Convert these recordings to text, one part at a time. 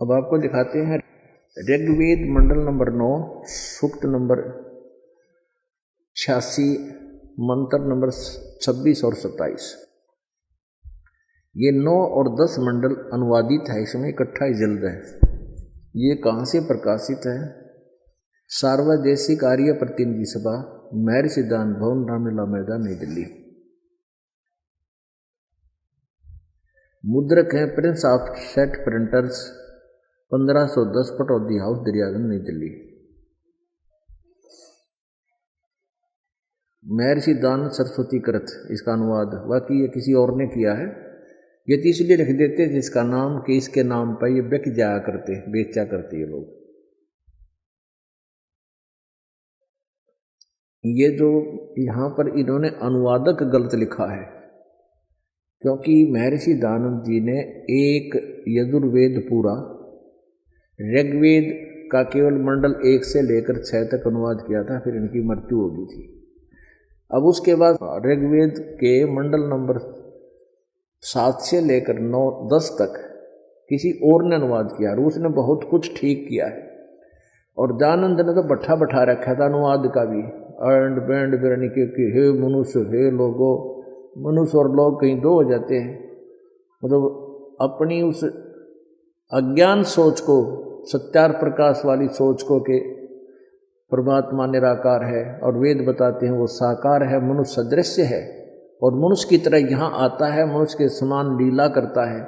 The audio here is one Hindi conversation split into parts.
अब आपको दिखाते हैं ऋग्वेद मंडल नंबर 9 सूक्त नंबर 86 मंत्र नंबर 26 और 27। ये 9 और 10 मंडल अनुवादित है, इसमें इकट्ठा ही जल्द है। ये कहाँ से प्रकाशित है? सार्वदेशिक आर्य प्रतिनिधि सभा, महर्षि सिद्धांत भवन, रामलीला मैदान, नई दिल्ली। मुद्रक हैं Prince of set printers, 1510 Pataudi house, Daryaganj, नई दिल्ली। महर्षि दान सरस्वती कृत इसका अनुवाद, बाकी ये किसी और ने किया है। ये तो इसलिए लिख देते जिसका नाम कि इसके नाम पर ये बिक जाया करते, बेचा करते ये लोग। ये जो यहाँ पर इन्होंने अनुवादक गलत लिखा है, क्योंकि महर्षि दानव जी ने एक यजुर्वेद पूरा, ऋग्वेद का केवल मंडल 1 से लेकर 6 तक अनुवाद किया था, फिर इनकी मृत्यु हो गई थी। अब उसके बाद ऋग्वेद के मंडल नंबर 7 से लेकर 9-10 तक किसी और ने अनुवाद किया और उसने बहुत कुछ ठीक किया है। और दयानंद ने तो बैठा बैठा रखा था अनुवाद का भी, एंड बैंड बिरनी के हे मनुष्य हे लोगो, मनुष्य और लोग कहीं दो हो जाते हैं। मतलब अपनी उस अज्ञान सोच को, सत्यार प्रकाश वाली सोच को कि परमात्मा निराकार है और वेद बताते हैं वो साकार है, मनुष्य सदृश्य है और मनुष्य की तरह यहाँ आता है, मनुष्य के समान लीला करता है,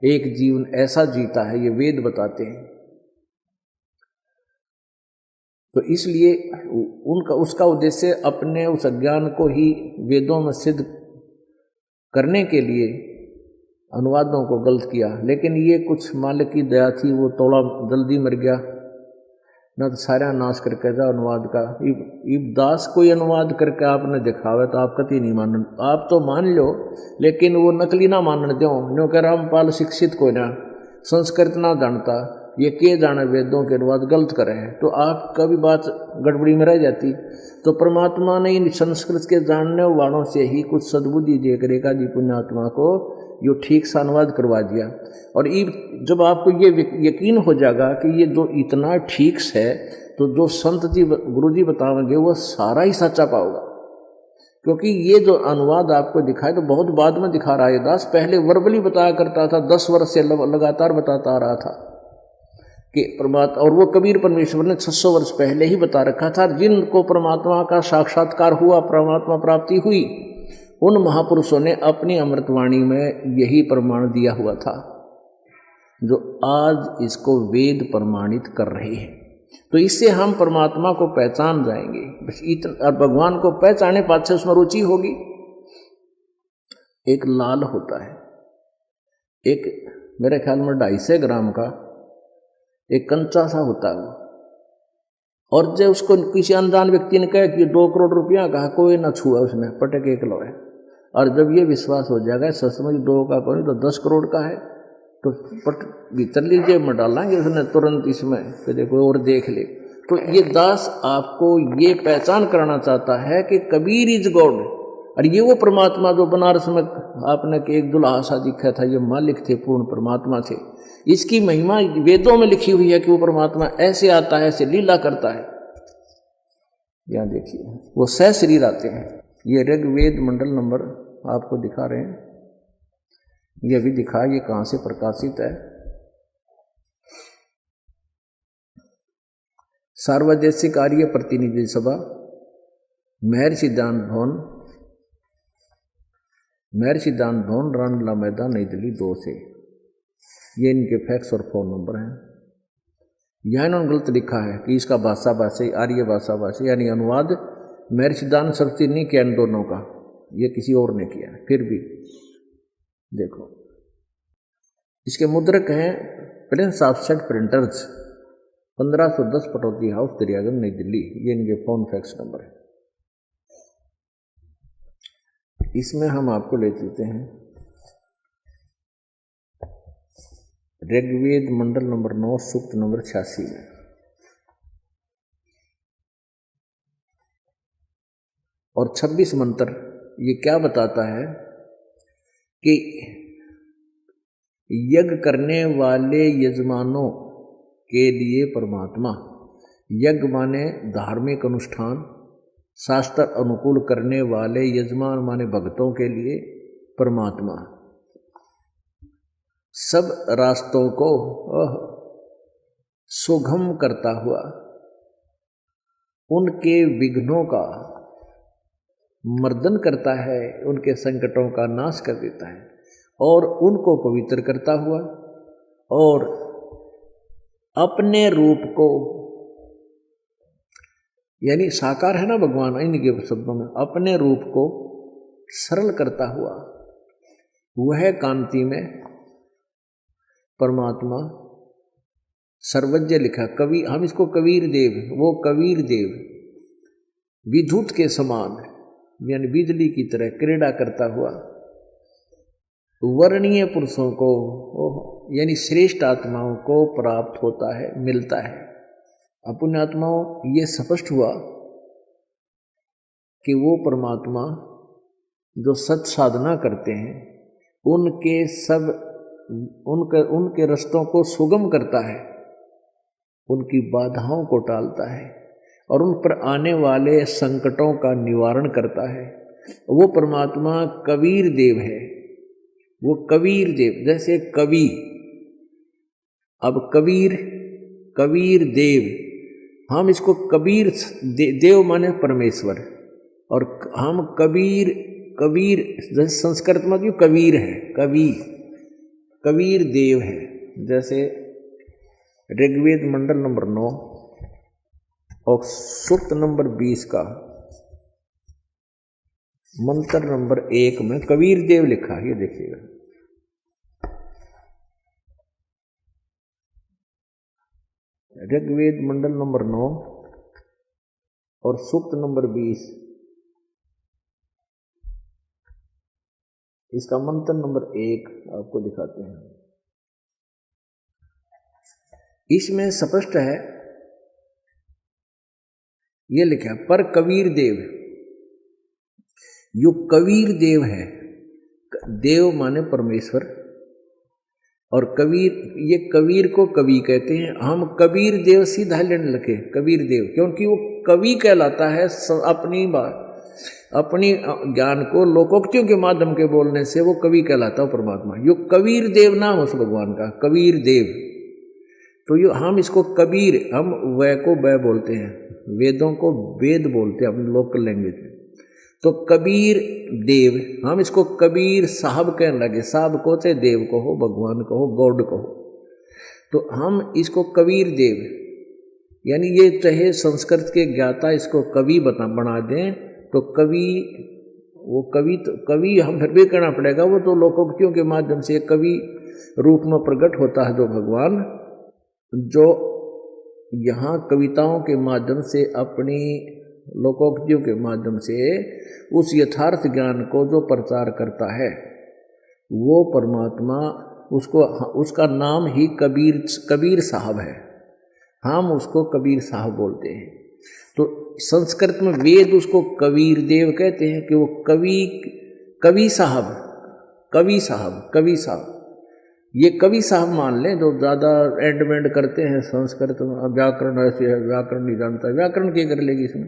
एक जीवन ऐसा जीता है, ये वेद बताते हैं। तो इसलिए उसका उद्देश्य अपने उस अज्ञान को ही वेदों में सिद्ध करने के लिए अनुवादों को गलत किया। लेकिन ये कुछ मालिक की दया थी, वो थोड़ा जल्दी मर गया, न तो सारा नाश करके जा अनुवाद का। इब दास कोई अनुवाद करके आपने दिखावे तो आप कति नहीं मानन, आप तो मान लो, लेकिन वो नकली ना मानन दो। न्यों कह रामपाल शिक्षित कोई ना, संस्कृत ना जानता, ये के जाने वेदों के अनुवाद गलत करे हैं, तो आपका भी बात गड़बड़ी में रह जाती। तो परमात्मा ने इन संस्कृत के जानने वालों से ही कुछ सद्बुद्धि दे करेगा जी पुण्यात्मा को यो ठीक सा अनुवाद करवा दिया। और जब आपको ये यकीन हो जाएगा कि ये जो इतना ठीक है, तो जो संत जी गुरु जी बताएंगे वो सारा ही सच्चा पाओगा। क्योंकि ये जो अनुवाद आपको दिखाए तो बहुत बाद में दिखा रहा है दास, पहले वर्बली बताया करता था, 10 वर्ष से लगातार बताता आ रहा था कि परमात्मा, और वो कबीर परमेश्वर ने 600 वर्ष पहले ही बता रखा था। जिनको परमात्मा का साक्षात्कार हुआ, परमात्मा प्राप्ति हुई, उन महापुरुषों ने अपनी अमृतवाणी में यही प्रमाण दिया हुआ था, जो आज इसको वेद प्रमाणित कर रहे हैं। तो इससे हम परमात्मा को पहचान जाएंगे, बस इतना। और भगवान को पहचाने पाछे उसमें रुचि होगी। एक लाल होता है, एक मेरे ख्याल में 250 ग्राम का एक कंचा सा होता है वो, और जब उसको किसी अनजान व्यक्ति ने कहा कि 2 करोड़ रुपया का, कोई ना छुआ, उसने पटक एक लो है। और जब ये विश्वास हो जाएगा सचमुच 2 का कोई तो 10 करोड़ का है, तो पट भीतर लीजिए में डालेंगे उसने तुरंत इसमें, कि देखो और देख ले। तो ये दास आपको ये पहचान कराना चाहता है कि कबीर इज गॉड, और ये वो परमात्मा जो बनारस में आपने कि एक दुल्हा सा दिखा था, ये मालिक थे, पूर्ण परमात्मा थे। इसकी महिमा वेदों में लिखी हुई है कि वो परमात्मा ऐसे आता है, ऐसे लीला करता है। यहाँ देखिए वो सह शरीर आते हैं। ये ऋग्वेद मंडल नंबर आपको दिखा रहे हैं, ये भी दिखा, ये कहाँ से प्रकाशित है? सार्वदेशिक आर्य प्रतिनिधि सभा, महर्षि सिद्धांत भवन, महर्षि सिद्धांत भवन, रामलीला मैदान, नई दिल्ली 2 से। ये इनके फैक्स और फ़ोन नंबर हैं। यहाँ इन्होंने गलत लिखा है कि इसका भाषा भाषी, आर्य भाषा भाषी, यानी अनुवाद महर्षि सिद्धांत सरस्वती नहीं किया इन दोनों का, ये किसी और ने किया है। फिर भी देखो, इसके मुद्रक हैं Prince of set printers, 1510 Pataudi house, Daryaganj, नई दिल्ली। ये इनके फ़ोन फैक्स नंबर है। इसमें हम आपको ले चलते हैं ऋग्वेद मंडल नंबर 9 सूक्त नंबर 86 में। और 26 मंत्र ये क्या बताता है कि यज्ञ करने वाले यजमानों के लिए परमात्मा, यज्ञ माने धार्मिक अनुष्ठान, शास्त्र अनुकूल करने वाले यजमान माने भक्तों के लिए परमात्मा, सब रास्तों को सुगम करता हुआ उनके विघ्नों का मर्दन करता है, उनके संकटों का नाश कर देता है और उनको पवित्र करता हुआ और अपने रूप को, यानी साकार है ना भगवान, इनके शब्दों में अपने रूप को सरल करता हुआ वह कांति में परमात्मा सर्वज्ञ लिखा। कवि, हम इसको कबीर देव, वो कबीर देव विद्युत के समान यानी बिजली की तरह क्रीड़ा करता हुआ वर्णीय पुरुषों को यानी श्रेष्ठ आत्माओं को प्राप्त होता है, मिलता है। अपने आत्माओं ये स्पष्ट हुआ कि वो परमात्मा जो सत साधना करते हैं उनके सब उनके रास्तों को सुगम करता है, उनकी बाधाओं को टालता है और उन पर आने वाले संकटों का निवारण करता है। वो परमात्मा कबीर देव है। वो कबीर देव, जैसे कवि, अब कबीर देव, हम इसको कबीर देव माने परमेश्वर और हम कबीर जैसे संस्कृत में क्यों कबीर है, कबीर देव है। जैसे ऋग्वेद मंडल नंबर 9 और सूक्त नंबर 20 का मंत्र नंबर 1 में कबीर देव लिखा है, ये देखिएगा। ऋग्वेद मंडल नंबर 9 और सूक्त नंबर 20, इसका मंत्र नंबर 1 आपको दिखाते हैं। इसमें स्पष्ट है, ये लिखा है, पर कबीर देव, यो कबीर देव है। देव माने परमेश्वर और कबीर, ये कबीर को कवि कहते हैं। हम कबीर देव सीधा लेने लगे कबीर देव, क्योंकि वो कवि कहलाता है। अपनी ज्ञान को लोकोक्तियों के माध्यम के बोलने से वो कवि कहलाता है परमात्मा। यो कबीर देव नाम उस भगवान का, कबीर देव। तो यो हम इसको कबीर, हम वै को वै बोलते हैं, वेदों को वेद बोलते हैं अपनी लोकल लैंग्वेज में। तो कबीर देव, हम इसको कबीर साहब कहने लगे। साहब को चाहे देव को हो, भगवान को हो, गॉड को हो, तो हम इसको कबीर देव, यानी ये चाहे संस्कृत के ज्ञाता इसको कवि बना दें तो कवि, वो कवि, तो कवि हम फिर भी कहना पड़ेगा, वो तो लोकोक्तियों के माध्यम से कवि रूप में प्रकट होता है जो भगवान, जो यहाँ कविताओं के माध्यम से, अपनी लोकोक्तियों के माध्यम से उस यथार्थ ज्ञान को जो प्रचार करता है, वो परमात्मा, उसका नाम ही कबीर साहब है। हम उसको कबीर साहब बोलते हैं। तो संस्कृत में वेद उसको कबीर देव कहते हैं कि वो कवि साहब, ये कवि साहब मान लें। जो ज़्यादा एंडमेंट करते हैं संस्कृत में, व्याकरण ऐसे है, व्याकरण नहीं जानता, व्याकरण क्या कर लेगी इसमें।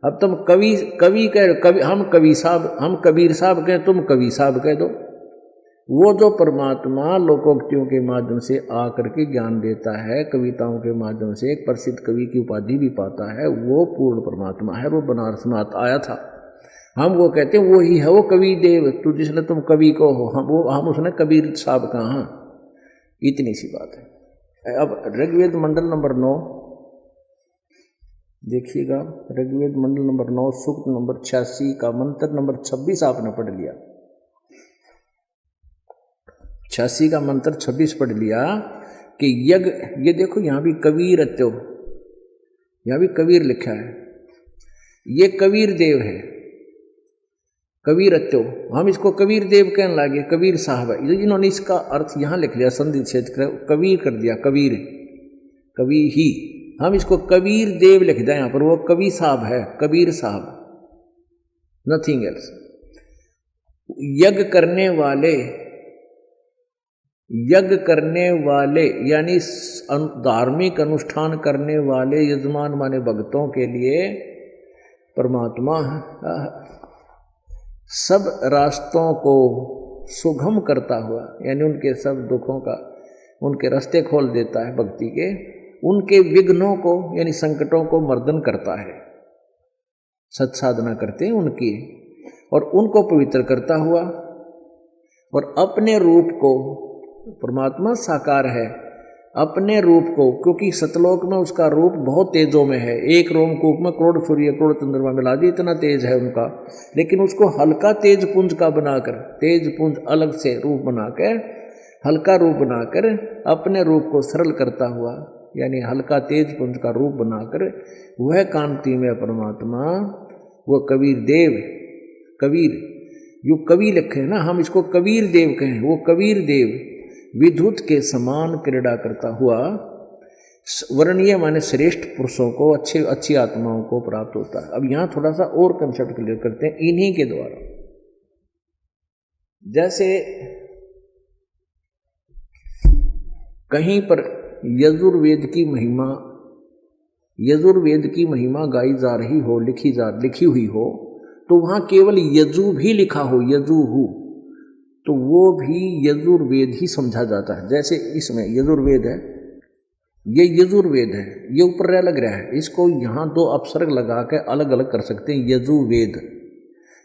अब तुम कवि कह, हम कवि साहब, हम कबीर साहब कहें, तुम कवि साहब कह दो। वो जो परमात्मा लोकोक्तियों के माध्यम से आकर के ज्ञान देता है, कविताओं के माध्यम से एक प्रसिद्ध कवि की उपाधि भी पाता है, वो पूर्ण परमात्मा है। वो बनारस में आया था, हम वो कहते हैं वो ही है वो कवि देव। तो जिसने तुम कवि को हो, हम उसने कबीर साहब कहा, इतनी सी बात है। अब ऋग्वेद मंडल नंबर 9 देखिएगा, ऋग्वेद मंडल नंबर 9 सूक्त नंबर 86 का मंत्र नंबर 26 आपने पढ़ लिया। 86 का मंत्र 26 पढ़ लिया कि यज्ञ, ये देखो यहाँ भी कबीर अत्यो, यहाँ भी कबीर लिखा है, ये कबीर देव है, कबीर अत्यो। हम इसको कबीर देव कहने लगे, कबीर साहब है। इन्होंने इसका अर्थ यहाँ लिख लिया, संधि छेद कबीर कर दिया, कवि ही। हम इसको कबीर देव लिख दिया यहाँ पर, वो कवि साहब है, कबीर साहब, नथिंग एल्स। यज्ञ करने वाले यज्ञ करने वाले यानी धार्मिक अनुष्ठान करने वाले यजमान माने भक्तों के लिए परमात्मा सब रास्तों को सुगम करता हुआ, यानी उनके सब दुखों का उनके रास्ते खोल देता है भक्ति के, उनके विघ्नों को यानी संकटों को मर्दन करता है, सत्साधना करते हैं उनकी, और उनको पवित्र करता हुआ, और अपने रूप को, परमात्मा साकार है, अपने रूप को, क्योंकि सतलोक में उसका रूप बहुत तेजों में है, एक रोमकूप में करोड़ सूर्य करोड़ चंद्रमा मिला दी, इतना तेज है उनका, लेकिन उसको हल्का तेज पुंज का बनाकर, तेज पुंज अलग से रूप बनाकर, हल्का रूप बनाकर अपने रूप को सरल करता हुआ, यानी हल्का तेज पुंज का रूप बनाकर वह कांति में परमात्मा, वो कबीर देव, कबीर यो कवि लिखे ना, हम इसको कबीर देव कहें, वो कबीर देव विद्युत के समान क्रीड़ा करता हुआ वर्णीय माने श्रेष्ठ पुरुषों को, अच्छी आत्माओं को प्राप्त होता है। अब यहाँ थोड़ा सा और कंसेप्ट क्लियर करते हैं इन्हीं के द्वारा। जैसे कहीं पर यजुर्वेद की महिमा गाई जा रही हो, लिखी हुई हो, तो वहां केवल यजु भी लिखा हो, यजुहु, तो वो भी यजुर्वेद ही समझा जाता है। जैसे इसमें यजुर्वेद है, ये यजुर्वेद है, ये ऊपर लग रहा है, इसको यहाँ दो अपसर्ग लगा के अलग अलग कर सकते हैं, यजुर्वेद,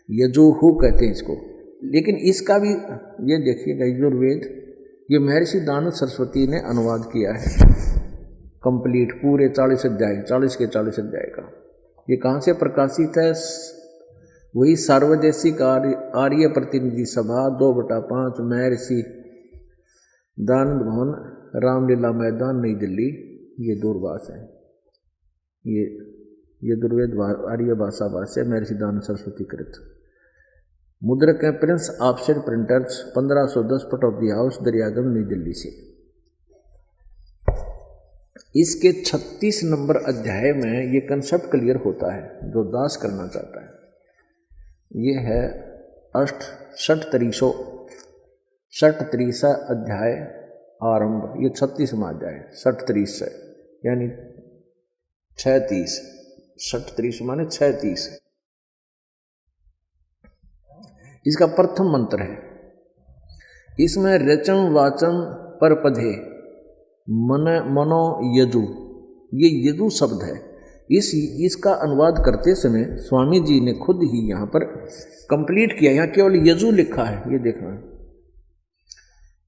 यजुहु कहते हैं इसको। लेकिन इसका भी ये देखिएगा, यजुर्वेद ये महर्षि दानव सरस्वती ने अनुवाद किया है कंप्लीट, पूरे 40 अध्याय, 40 के 40 अध्याय का। ये कहाँ से प्रकाशित है? वही सार्वदेशिक आर्य प्रतिनिधि सभा 2/5 महर्षि दानंद भवन, रामलीला मैदान, नई दिल्ली, ये दूरभाष है। ये दुर्वेद आर्य भाषा भाष्य महर्षि दानंद सरस्वती कृत। मुद्रक है Prince offset printers, 1510 Pataudi house, Daryaganj, नई दिल्ली से। इसके 36 नंबर अध्याय में ये कंसेप्ट क्लियर होता है जो दास करना चाहता है। ये है षट्त्रीसा अध्याय आरंभ, ये 36वां अध्याय, 36 है यानी 36, 36 माने 36। इसका प्रथम मंत्र है, इसमें रचन वाचन पर पधे मनो यजु, ये यजु शब्द है। इसका अनुवाद करते समय स्वामी जी ने खुद ही यहाँ पर कंप्लीट किया, यहाँ केवल यजु लिखा है, ये देखना,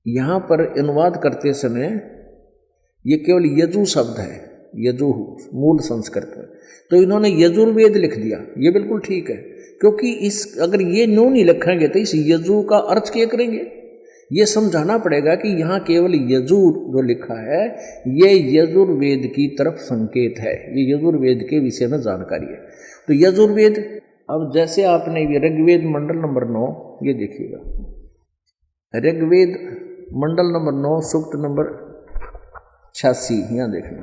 यहाँ पर अनुवाद करते समय ये केवल यजु शब्द है, यजु मूल संस्कृत में, तो इन्होंने यजुर्वेद लिख दिया। ये बिल्कुल ठीक है, क्योंकि अगर ये नो नहीं लिखेंगे तो इस यजु का अर्थ क्या करेंगे? ये समझाना पड़ेगा कि यहाँ केवल यजुर जो लिखा है ये यजुर्वेद की तरफ संकेत है, ये यजुर्वेद के विषय में जानकारी है। तो यजुर्वेद, अब जैसे आपने ये ऋग्वेद मंडल नंबर 9, ये देखिएगा, ऋग्वेद मंडल नंबर 9 सूक्त नंबर 86, यहाँ देखना,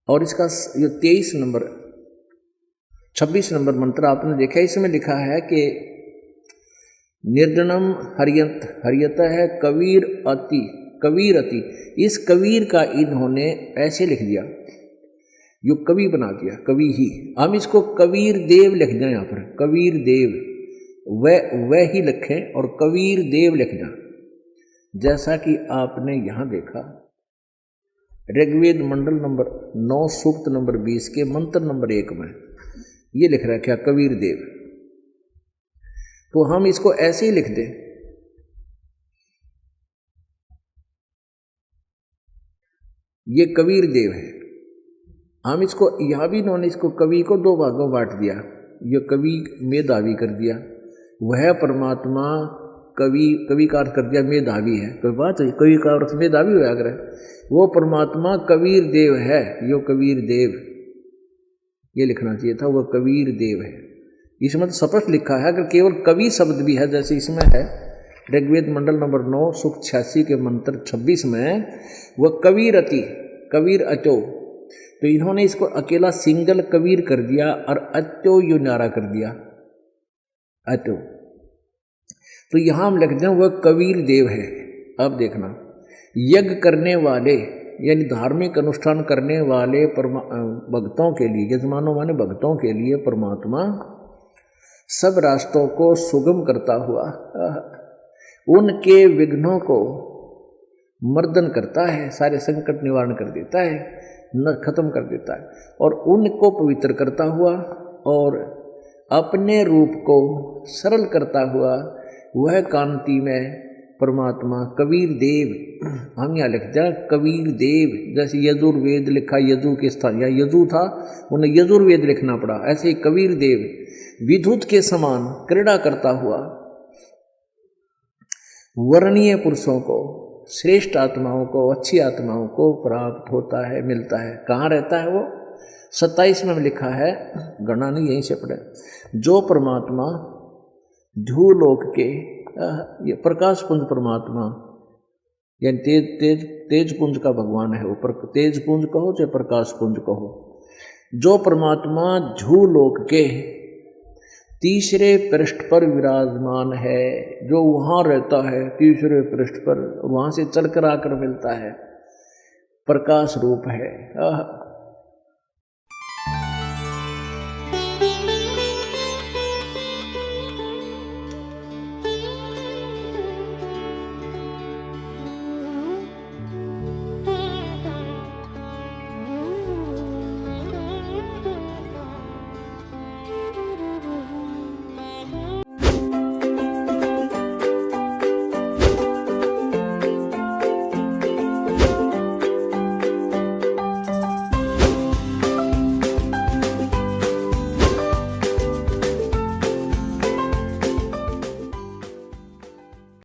और इसका ये 26 नंबर मंत्र आपने देखा, इसमें लिखा है कि निर्जनम हरियत है कबीर अति। इस कबीर का इन्होंने ऐसे लिख दिया, यो कवि बना दिया, कवि ही, हम इसको कबीर देव लिख दें, यहाँ पर कबीर देव, वह ही लिखें और कबीर देव लिखना। जैसा कि आपने यहाँ देखा ऋग्वेद मंडल नंबर 9 सूक्त नंबर 20 के मंत्र नंबर 1 में ये लिख रहा है क्या? कबीर देव। तो हम इसको ऐसे ही लिख दें, ये कबीर देव है। हम इसको यहां भी इन्होंने इसको कवि को 2 भागों बांट दिया, ये कवि मेधावी कर दिया, वह परमात्मा कवि का अर्थ कर दिया मेधावी है, कोई बात है, कवि का अर्थ मेधावी हुआ अगर वो परमात्मा कबीर देव है, यो कबीर देव, ये लिखना चाहिए था, वह कबीर देव है। इसमें तो स्पष्ट लिखा है, अगर केवल कवि शब्द भी है जैसे इसमें है ऋग्वेद मंडल नंबर 9 सूक्त 86 के मंत्र 26 में, वह कबीर अतो, तो इन्होंने इसको अकेला सिंगल कबीर कर दिया और अत्यो यो नारा कर दिया, अतो। तो यहां हम लिखते हैं वह कबीर देव है। अब देखना, यज्ञ करने वाले यानी धार्मिक अनुष्ठान करने वाले भक्तों के लिए, यजमानों माने भक्तों के लिए परमात्मा सब रास्तों को सुगम करता हुआ उनके विघ्नों को मर्दन करता है, सारे संकट निवारण कर देता है, न खत्म कर देता है, और उनको पवित्र करता हुआ और अपने रूप को सरल करता हुआ वह कांति में परमात्मा कबीर देव, हम यहाँ लिखते हैं कबीर देव, जैसे यजुर्वेद लिखा यजु के स्थान, या यजु था उन्हें यजुर्वेद लिखना पड़ा, ऐसे ही कबीर देव विद्युत के समान क्रीड़ा करता हुआ वर्णीय पुरुषों को, श्रेष्ठ आत्माओं को, अच्छी आत्माओं को प्राप्त होता है, मिलता है। कहाँ रहता है वो? 27 में लिखा है, गणना नहीं यहीं से पढ़े, जो परमात्मा ध्रुवलोक के ये प्रकाश पुंज परमात्मा यानी तेज पुंज का भगवान है वो, तेज पुंज कहो चाहे प्रकाश पुंज कहो, जो परमात्मा ध्रुवलोक के तीसरे पृष्ठ पर विराजमान है, जो वहाँ रहता है तीसरे पृष्ठ पर, वहाँ से चल कर आकर मिलता है, प्रकाश रूप है।